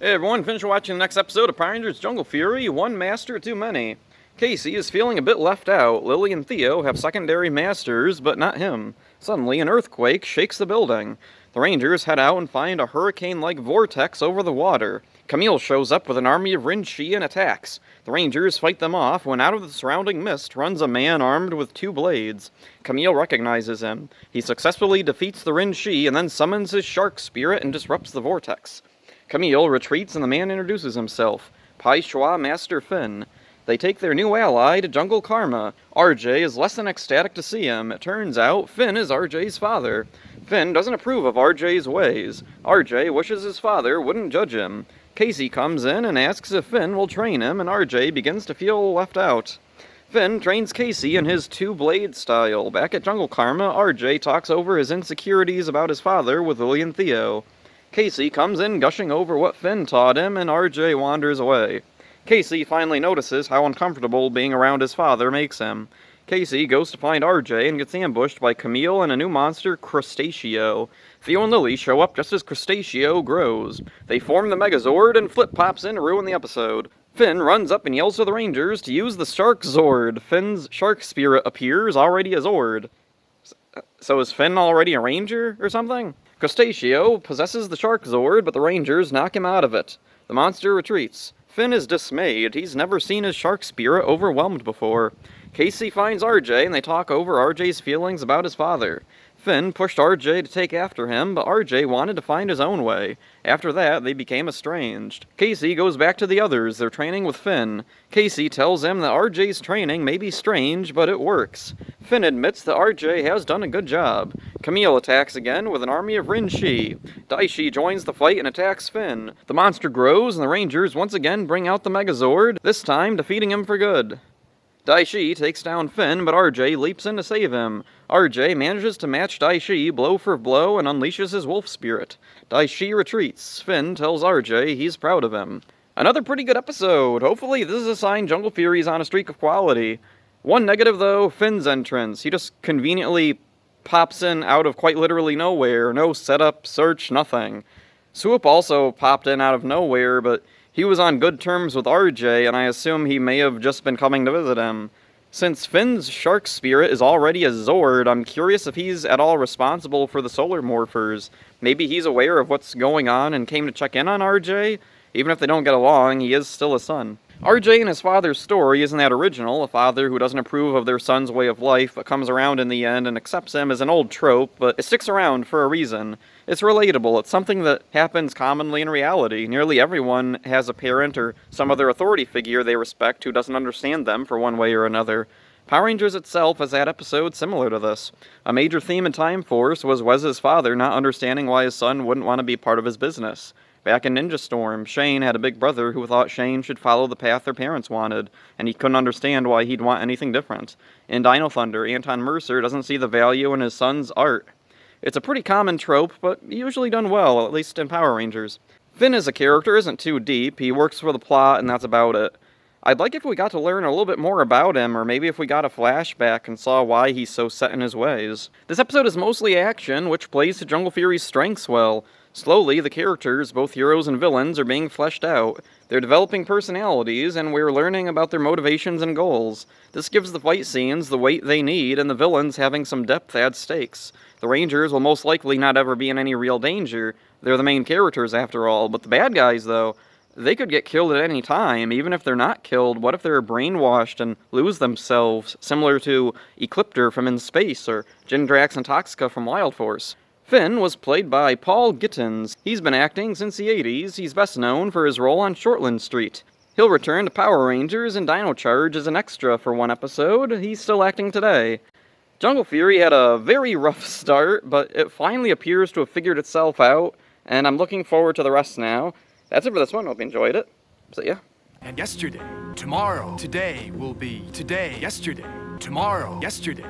Hey everyone, finish watching the next episode of Power Rangers Jungle Fury, One Master Too Many. Casey is feeling a bit left out. Lily and Theo have secondary masters, but not him. Suddenly, an earthquake shakes the building. The Rangers head out and find a hurricane-like vortex over the water. Camille shows up with an army of Rinchi and attacks. The Rangers fight them off when out of the surrounding mist runs a man armed with two blades. Camille recognizes him. He successfully defeats the Rinchi and then summons his shark spirit and disrupts the vortex. Camille retreats and the man introduces himself. Pai Shua Master Finn. They take their new ally to Jungle Karma. RJ is less than ecstatic to see him. It turns out Finn is RJ's father. Finn doesn't approve of RJ's ways. RJ wishes his father wouldn't judge him. Casey comes in and asks if Finn will train him, and RJ begins to feel left out. Finn trains Casey in his two-blade style. Back at Jungle Karma, RJ talks over his insecurities about his father with Lily and Theo. Casey comes in gushing over what Finn taught him, and RJ wanders away. Casey finally notices how uncomfortable being around his father makes him. Casey goes to find RJ and gets ambushed by Camille and a new monster, Crustaceo. Theo and Lily show up just as Crustaceo grows. They form the Megazord, and Flip pops in to ruin the episode. Finn runs up and yells to the Rangers to use the Shark Zord. Finn's shark spirit appears, already a Zord. So is Finn already a Ranger or something? Crustaceo possesses the Shark Zord, but the Rangers knock him out of it. The monster retreats. Finn is dismayed. He's never seen his shark spirit overwhelmed before. Casey finds RJ, and they talk over RJ's feelings about his father. Finn pushed RJ to take after him, but RJ wanted to find his own way. After that, they became estranged. Casey goes back to the others. They're training with Finn. Casey tells him that RJ's training may be strange, but it works. Finn admits that RJ has done a good job. Camille attacks again with an army of Rinchi. Daishi joins the fight and attacks Finn. The monster grows, and the Rangers once again bring out the Megazord, this time defeating him for good. Daishi takes down Finn, but RJ leaps in to save him. RJ manages to match Daishi blow for blow and unleashes his wolf spirit. Daishi retreats. Finn tells RJ he's proud of him. Another pretty good episode. Hopefully this is a sign Jungle Fury's on a streak of quality. One negative though, Finn's entrance. He just conveniently pops in out of quite literally nowhere. No setup, search, nothing. Swoop also popped in out of nowhere, but he was on good terms with RJ, and I assume he may have just been coming to visit him. Since Finn's shark spirit is already a Zord, I'm curious if he's at all responsible for the Solar Morphers. Maybe he's aware of what's going on and came to check in on RJ? Even if they don't get along, he is still a son. RJ and his father's story isn't that original. A father who doesn't approve of their son's way of life, but comes around in the end and accepts him as an old trope, but it sticks around for a reason. It's relatable. It's something that happens commonly in reality. Nearly everyone has a parent or some other authority figure they respect who doesn't understand them for one way or another. Power Rangers itself has had episodes similar to this. A major theme in Time Force was Wes's father not understanding why his son wouldn't want to be part of his business. Back in Ninja Storm, Shane had a big brother who thought Shane should follow the path their parents wanted, and he couldn't understand why he'd want anything different. In Dino Thunder, Anton Mercer doesn't see the value in his son's art. It's a pretty common trope, but usually done well, at least in Power Rangers. Finn as a character isn't too deep. He works for the plot, and that's about it. I'd like if we got to learn a little bit more about him, or maybe if we got a flashback and saw why he's so set in his ways. This episode is mostly action, which plays to Jungle Fury's strengths well. Slowly, the characters, both heroes and villains, are being fleshed out. They're developing personalities, and we're learning about their motivations and goals. This gives the fight scenes the weight they need, and the villains having some depth adds stakes. The Rangers will most likely not ever be in any real danger. They're the main characters after all, but the bad guys, though, they could get killed at any time. Even if they're not killed, what if they're brainwashed and lose themselves, similar to Ecliptor from In Space, or Jindrax and Toxica from Wild Force? Finn was played by Paul Gittins. He's been acting since the 80s. He's best known for his role on Shortland Street. He'll return to Power Rangers and Dino Charge as an extra for one episode. He's still acting today. Jungle Fury had a very rough start, but it finally appears to have figured itself out, and I'm looking forward to the rest now. That's it for this one. Hope you enjoyed it. See ya. And yesterday, tomorrow, today will be today, yesterday, tomorrow, yesterday.